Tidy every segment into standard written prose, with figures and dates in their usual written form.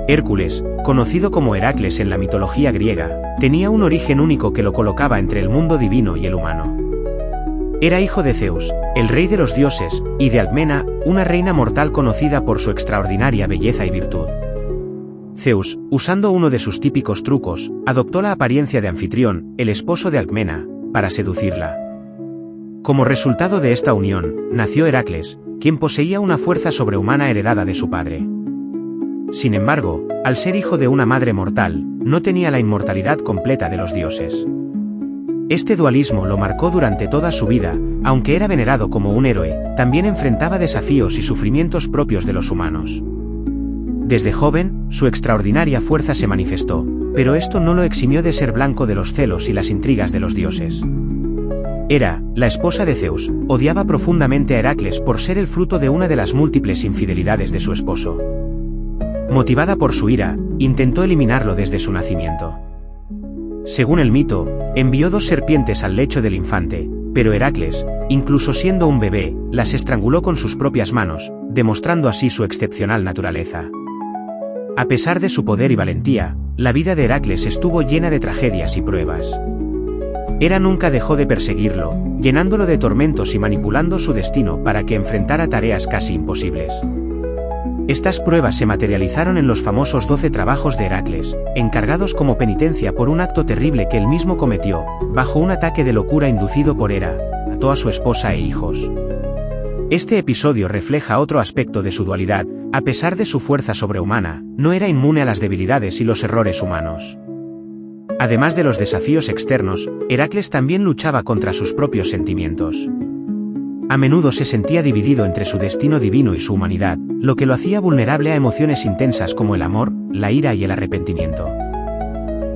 Hércules, conocido como Heracles en la mitología griega, tenía un origen único que lo colocaba entre el mundo divino y el humano. Era hijo de Zeus, el rey de los dioses, y de Alcmena, una reina mortal conocida por su extraordinaria belleza y virtud. Zeus, usando uno de sus típicos trucos, adoptó la apariencia de Anfitrión, el esposo de Alcmena, para seducirla. Como resultado de esta unión, nació Heracles, quien poseía una fuerza sobrehumana heredada de su padre. Sin embargo, al ser hijo de una madre mortal, no tenía la inmortalidad completa de los dioses. Este dualismo lo marcó durante toda su vida, aunque era venerado como un héroe, también enfrentaba desafíos y sufrimientos propios de los humanos. Desde joven, su extraordinaria fuerza se manifestó, pero esto no lo eximió de ser blanco de los celos y las intrigas de los dioses. Hera, la esposa de Zeus, odiaba profundamente a Heracles por ser el fruto de una de las múltiples infidelidades de su esposo. Motivada por su ira, intentó eliminarlo desde su nacimiento. Según el mito, envió 2 serpientes al lecho del infante, pero Heracles, incluso siendo un bebé, las estranguló con sus propias manos, demostrando así su excepcional naturaleza. A pesar de su poder y valentía, la vida de Heracles estuvo llena de tragedias y pruebas. Hera nunca dejó de perseguirlo, llenándolo de tormentos y manipulando su destino para que enfrentara tareas casi imposibles. Estas pruebas se materializaron en los famosos 12 trabajos de Heracles, encargados como penitencia por un acto terrible que él mismo cometió, bajo un ataque de locura inducido por Hera, mató a su esposa e hijos. Este episodio refleja otro aspecto de su dualidad, a pesar de su fuerza sobrehumana, no era inmune a las debilidades y los errores humanos. Además de los desafíos externos, Heracles también luchaba contra sus propios sentimientos. A menudo se sentía dividido entre su destino divino y su humanidad, lo que lo hacía vulnerable a emociones intensas como el amor, la ira y el arrepentimiento.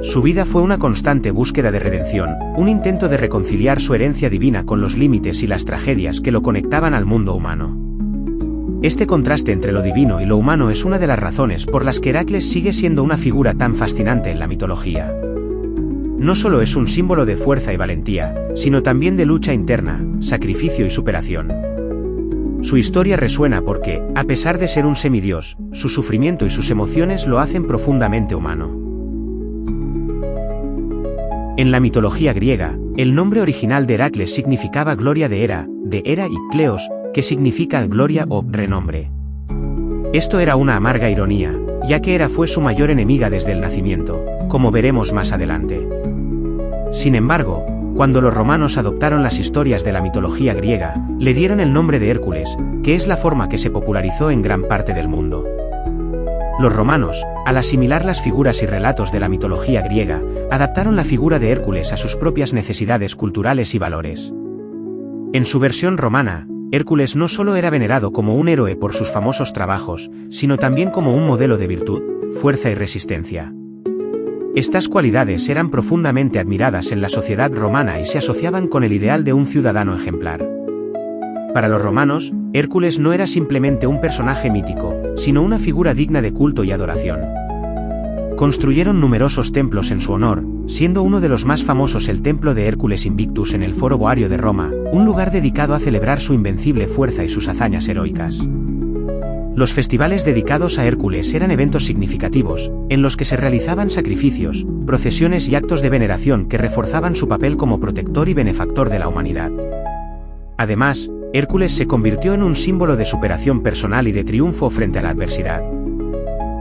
Su vida fue una constante búsqueda de redención, un intento de reconciliar su herencia divina con los límites y las tragedias que lo conectaban al mundo humano. Este contraste entre lo divino y lo humano es una de las razones por las que Heracles sigue siendo una figura tan fascinante en la mitología. No solo es un símbolo de fuerza y valentía, sino también de lucha interna, sacrificio y superación. Su historia resuena porque, a pesar de ser un semidios, su sufrimiento y sus emociones lo hacen profundamente humano. En la mitología griega, el nombre original de Heracles significaba gloria de Hera y Kleos, que significa gloria o renombre. Esto era una amarga ironía, ya que Hera fue su mayor enemiga desde el nacimiento, como veremos más adelante. Sin embargo, cuando los romanos adoptaron las historias de la mitología griega, le dieron el nombre de Hércules, que es la forma que se popularizó en gran parte del mundo. Los romanos, al asimilar las figuras y relatos de la mitología griega, adaptaron la figura de Hércules a sus propias necesidades culturales y valores. En su versión romana, Hércules no solo era venerado como un héroe por sus famosos trabajos, sino también como un modelo de virtud, fuerza y resistencia. Estas cualidades eran profundamente admiradas en la sociedad romana y se asociaban con el ideal de un ciudadano ejemplar. Para los romanos, Hércules no era simplemente un personaje mítico, sino una figura digna de culto y adoración. Construyeron numerosos templos en su honor, siendo uno de los más famosos el templo de Hércules Invictus en el Foro Boario de Roma, un lugar dedicado a celebrar su invencible fuerza y sus hazañas heroicas. Los festivales dedicados a Hércules eran eventos significativos, en los que se realizaban sacrificios, procesiones y actos de veneración que reforzaban su papel como protector y benefactor de la humanidad. Además, Hércules se convirtió en un símbolo de superación personal y de triunfo frente a la adversidad.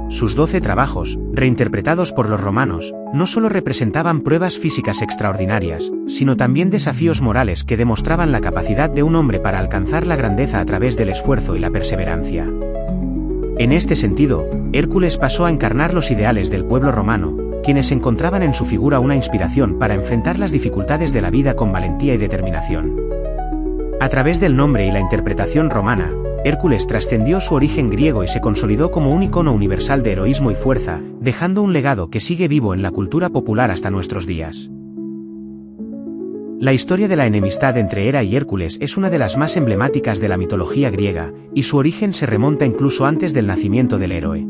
Sus 12 trabajos, reinterpretados por los romanos, no solo representaban pruebas físicas extraordinarias, sino también desafíos morales que demostraban la capacidad de un hombre para alcanzar la grandeza a través del esfuerzo y la perseverancia. En este sentido, Hércules pasó a encarnar los ideales del pueblo romano, quienes encontraban en su figura una inspiración para enfrentar las dificultades de la vida con valentía y determinación. A través del nombre y la interpretación romana, Hércules trascendió su origen griego y se consolidó como un icono universal de heroísmo y fuerza, dejando un legado que sigue vivo en la cultura popular hasta nuestros días. La historia de la enemistad entre Hera y Hércules es una de las más emblemáticas de la mitología griega, y su origen se remonta incluso antes del nacimiento del héroe.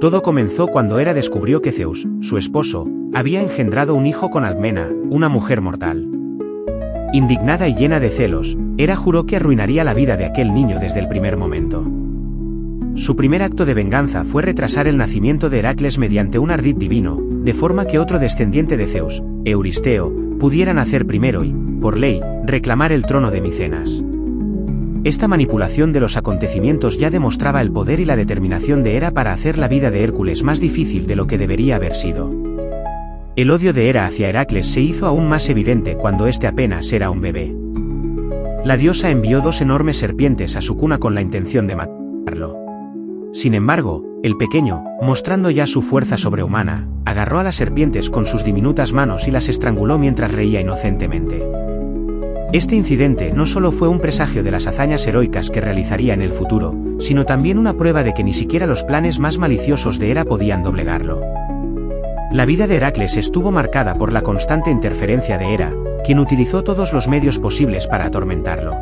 Todo comenzó cuando Hera descubrió que Zeus, su esposo, había engendrado un hijo con Alcmena, una mujer mortal. Indignada y llena de celos, Hera juró que arruinaría la vida de aquel niño desde el primer momento. su primer acto de venganza fue retrasar el nacimiento de Heracles mediante un ardid divino, de forma que otro descendiente de Zeus, Euristeo, pudiera nacer primero y, por ley, reclamar el trono de Micenas. Esta manipulación de los acontecimientos ya demostraba el poder y la determinación de Hera para hacer la vida de Hércules más difícil de lo que debería haber sido. El odio de Hera hacia Heracles se hizo aún más evidente cuando éste apenas era un bebé. La diosa envió 2 enormes serpientes a su cuna con la intención de matarlo. Sin embargo, el pequeño, mostrando ya su fuerza sobrehumana, agarró a las serpientes con sus diminutas manos y las estranguló mientras reía inocentemente. Este incidente no solo fue un presagio de las hazañas heroicas que realizaría en el futuro, sino también una prueba de que ni siquiera los planes más maliciosos de Hera podían doblegarlo. La vida de Heracles estuvo marcada por la constante interferencia de Hera, quien utilizó todos los medios posibles para atormentarlo.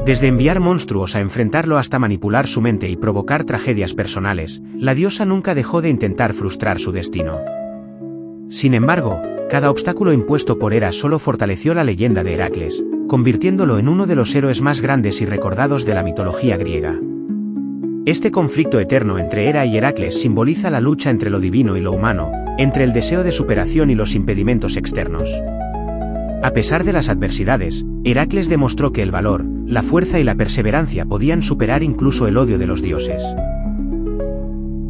Desde enviar monstruos a enfrentarlo hasta manipular su mente y provocar tragedias personales, la diosa nunca dejó de intentar frustrar su destino. Sin embargo, cada obstáculo impuesto por Hera solo fortaleció la leyenda de Heracles, convirtiéndolo en uno de los héroes más grandes y recordados de la mitología griega. Este conflicto eterno entre Hera y Heracles simboliza la lucha entre lo divino y lo humano, entre el deseo de superación y los impedimentos externos. A pesar de las adversidades, Heracles demostró que el valor, la fuerza y la perseverancia podían superar incluso el odio de los dioses.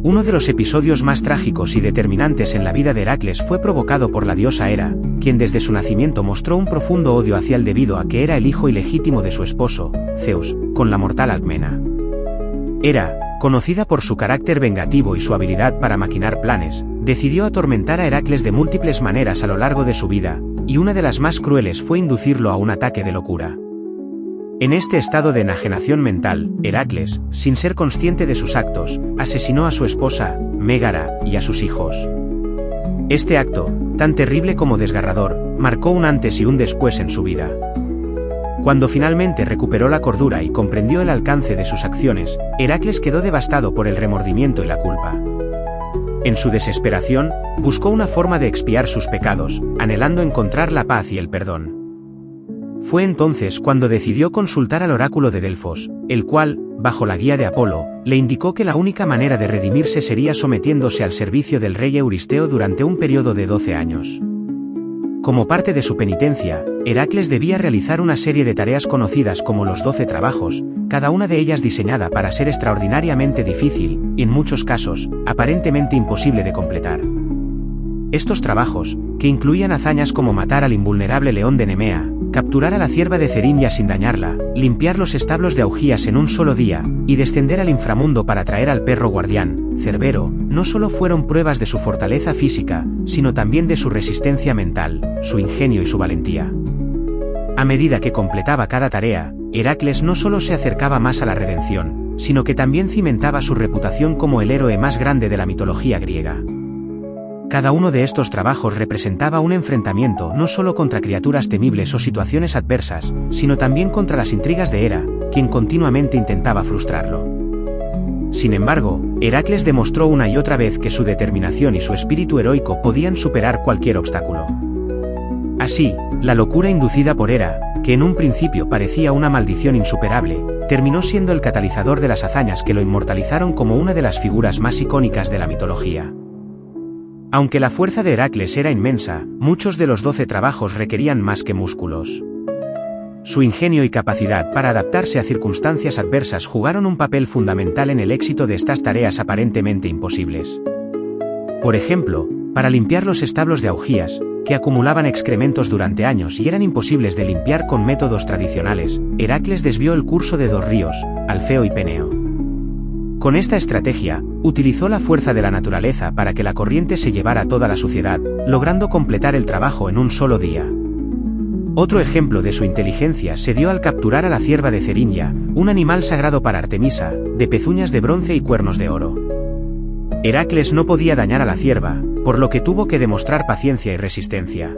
Uno de los episodios más trágicos y determinantes en la vida de Heracles fue provocado por la diosa Hera, quien desde su nacimiento mostró un profundo odio hacia él debido a que era el hijo ilegítimo de su esposo, Zeus, con la mortal Alcmena. Hera, conocida por su carácter vengativo y su habilidad para maquinar planes, decidió atormentar a Heracles de múltiples maneras a lo largo de su vida, y una de las más crueles fue inducirlo a un ataque de locura. En este estado de enajenación mental, Heracles, sin ser consciente de sus actos, asesinó a su esposa, Mégara, y a sus hijos. Este acto, tan terrible como desgarrador, marcó un antes y un después en su vida. Cuando finalmente recuperó la cordura y comprendió el alcance de sus acciones, Heracles quedó devastado por el remordimiento y la culpa. En su desesperación, buscó una forma de expiar sus pecados, anhelando encontrar la paz y el perdón. Fue entonces cuando decidió consultar al oráculo de Delfos, el cual, bajo la guía de Apolo, le indicó que la única manera de redimirse sería sometiéndose al servicio del rey Euristeo durante un periodo de 12 años. Como parte de su penitencia, Heracles debía realizar una serie de tareas conocidas como los 12 trabajos, cada una de ellas diseñada para ser extraordinariamente difícil, y en muchos casos, aparentemente imposible de completar. Estos trabajos, que incluían hazañas como matar al invulnerable león de Nemea, capturar a la cierva de Ceringia sin dañarla, limpiar los establos de Augías en un solo día, y descender al inframundo para traer al perro guardián, Cerbero, no solo fueron pruebas de su fortaleza física, sino también de su resistencia mental, su ingenio y su valentía. A medida que completaba cada tarea, Heracles no solo se acercaba más a la redención, sino que también cimentaba su reputación como el héroe más grande de la mitología griega. Cada uno de estos trabajos representaba un enfrentamiento no solo contra criaturas temibles o situaciones adversas, sino también contra las intrigas de Hera, quien continuamente intentaba frustrarlo. Sin embargo, Heracles demostró una y otra vez que su determinación y su espíritu heroico podían superar cualquier obstáculo. Así, la locura inducida por Hera, que en un principio parecía una maldición insuperable, terminó siendo el catalizador de las hazañas que lo inmortalizaron como una de las figuras más icónicas de la mitología. Aunque la fuerza de Heracles era inmensa, muchos de los 12 trabajos requerían más que músculos. Su ingenio y capacidad para adaptarse a circunstancias adversas jugaron un papel fundamental en el éxito de estas tareas aparentemente imposibles. Por ejemplo, para limpiar los establos de Augías, que acumulaban excrementos durante años y eran imposibles de limpiar con métodos tradicionales, Heracles desvió el curso de 2 ríos, Alfeo y Peneo. Con esta estrategia, utilizó la fuerza de la naturaleza para que la corriente se llevara toda la suciedad, logrando completar el trabajo en un solo día. Otro ejemplo de su inteligencia se dio al capturar a la cierva de Ceringia, un animal sagrado para Artemisa, de pezuñas de bronce y cuernos de oro. Heracles no podía dañar a la cierva, por lo que tuvo que demostrar paciencia y resistencia.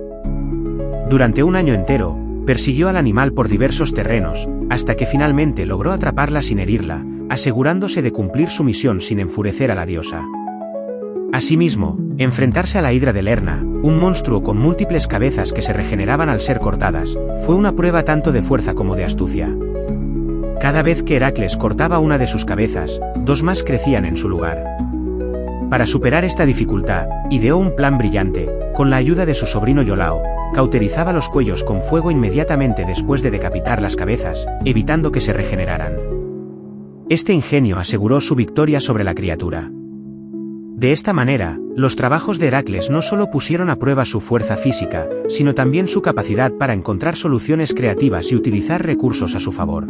Durante un año entero, persiguió al animal por diversos terrenos, hasta que finalmente logró atraparla sin herirla, asegurándose de cumplir su misión sin enfurecer a la diosa. Asimismo, enfrentarse a la hidra de Lerna, un monstruo con múltiples cabezas que se regeneraban al ser cortadas, fue una prueba tanto de fuerza como de astucia. Cada vez que Heracles cortaba una de sus cabezas, 2 más crecían en su lugar. Para superar esta dificultad, ideó un plan brillante. Con la ayuda de su sobrino Iolao, cauterizaba los cuellos con fuego inmediatamente después de decapitar las cabezas, evitando que se regeneraran. Este ingenio aseguró su victoria sobre la criatura. De esta manera, los trabajos de Heracles no solo pusieron a prueba su fuerza física, sino también su capacidad para encontrar soluciones creativas y utilizar recursos a su favor.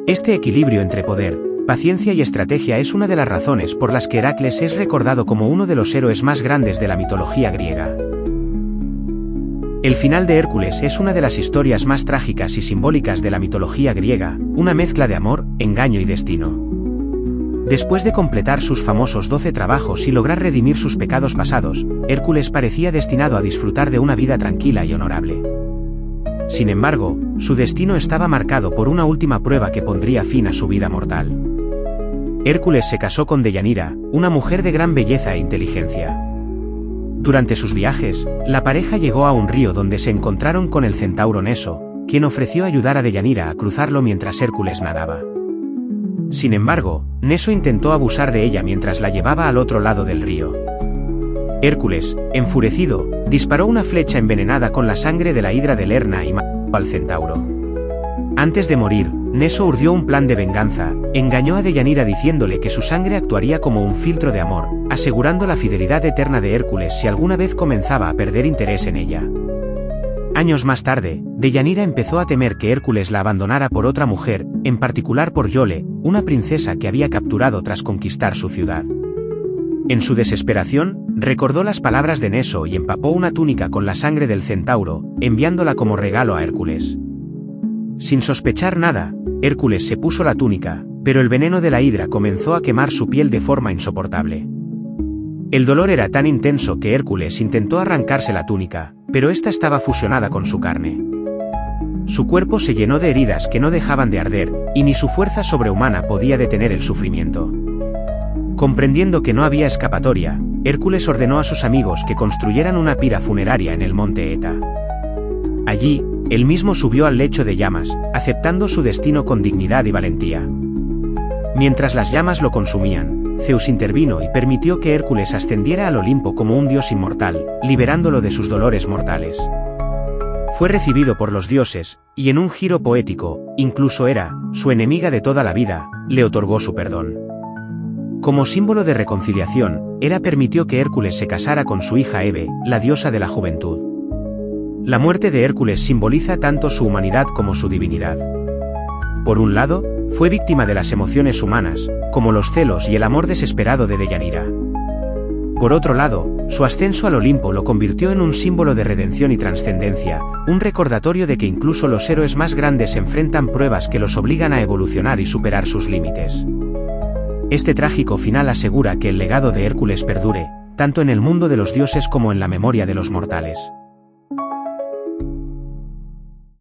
Este equilibrio entre poder, paciencia y estrategia es una de las razones por las que Heracles es recordado como uno de los héroes más grandes de la mitología griega. El final de Hércules es una de las historias más trágicas y simbólicas de la mitología griega, una mezcla de amor, engaño y destino. Después de completar sus famosos 12 trabajos y lograr redimir sus pecados pasados, Hércules parecía destinado a disfrutar de una vida tranquila y honorable. Sin embargo, su destino estaba marcado por una última prueba que pondría fin a su vida mortal. Hércules se casó con Deyanira, una mujer de gran belleza e inteligencia. Durante sus viajes, la pareja llegó a un río donde se encontraron con el centauro Neso, quien ofreció ayudar a Deyanira a cruzarlo mientras Hércules nadaba. Sin embargo, Neso intentó abusar de ella mientras la llevaba al otro lado del río. Hércules, enfurecido, disparó una flecha envenenada con la sangre de la hidra de Lerna y mató al centauro. Antes de morir, Neso urdió un plan de venganza, engañó a Deyanira diciéndole que su sangre actuaría como un filtro de amor, asegurando la fidelidad eterna de Hércules si alguna vez comenzaba a perder interés en ella. Años más tarde, Deyanira empezó a temer que Hércules la abandonara por otra mujer, en particular por Iole, una princesa que había capturado tras conquistar su ciudad. En su desesperación, recordó las palabras de Neso y empapó una túnica con la sangre del centauro, enviándola como regalo a Hércules. Sin sospechar nada, Hércules se puso la túnica, pero el veneno de la hidra comenzó a quemar su piel de forma insoportable. El dolor era tan intenso que Hércules intentó arrancarse la túnica, pero esta estaba fusionada con su carne. Su cuerpo se llenó de heridas que no dejaban de arder, y ni su fuerza sobrehumana podía detener el sufrimiento. Comprendiendo que no había escapatoria, Hércules ordenó a sus amigos que construyeran una pira funeraria en el monte Eta. Allí, él mismo subió al lecho de llamas, aceptando su destino con dignidad y valentía. Mientras las llamas lo consumían, Zeus intervino y permitió que Hércules ascendiera al Olimpo como un dios inmortal, liberándolo de sus dolores mortales. Fue recibido por los dioses, y en un giro poético, incluso Hera, su enemiga de toda la vida, le otorgó su perdón. Como símbolo de reconciliación, Hera permitió que Hércules se casara con su hija Hebe, la diosa de la juventud. La muerte de Hércules simboliza tanto su humanidad como su divinidad. Por un lado, fue víctima de las emociones humanas, como los celos y el amor desesperado de Deyanira. Por otro lado, su ascenso al Olimpo lo convirtió en un símbolo de redención y trascendencia, un recordatorio de que incluso los héroes más grandes enfrentan pruebas que los obligan a evolucionar y superar sus límites. Este trágico final asegura que el legado de Hércules perdure, tanto en el mundo de los dioses como en la memoria de los mortales.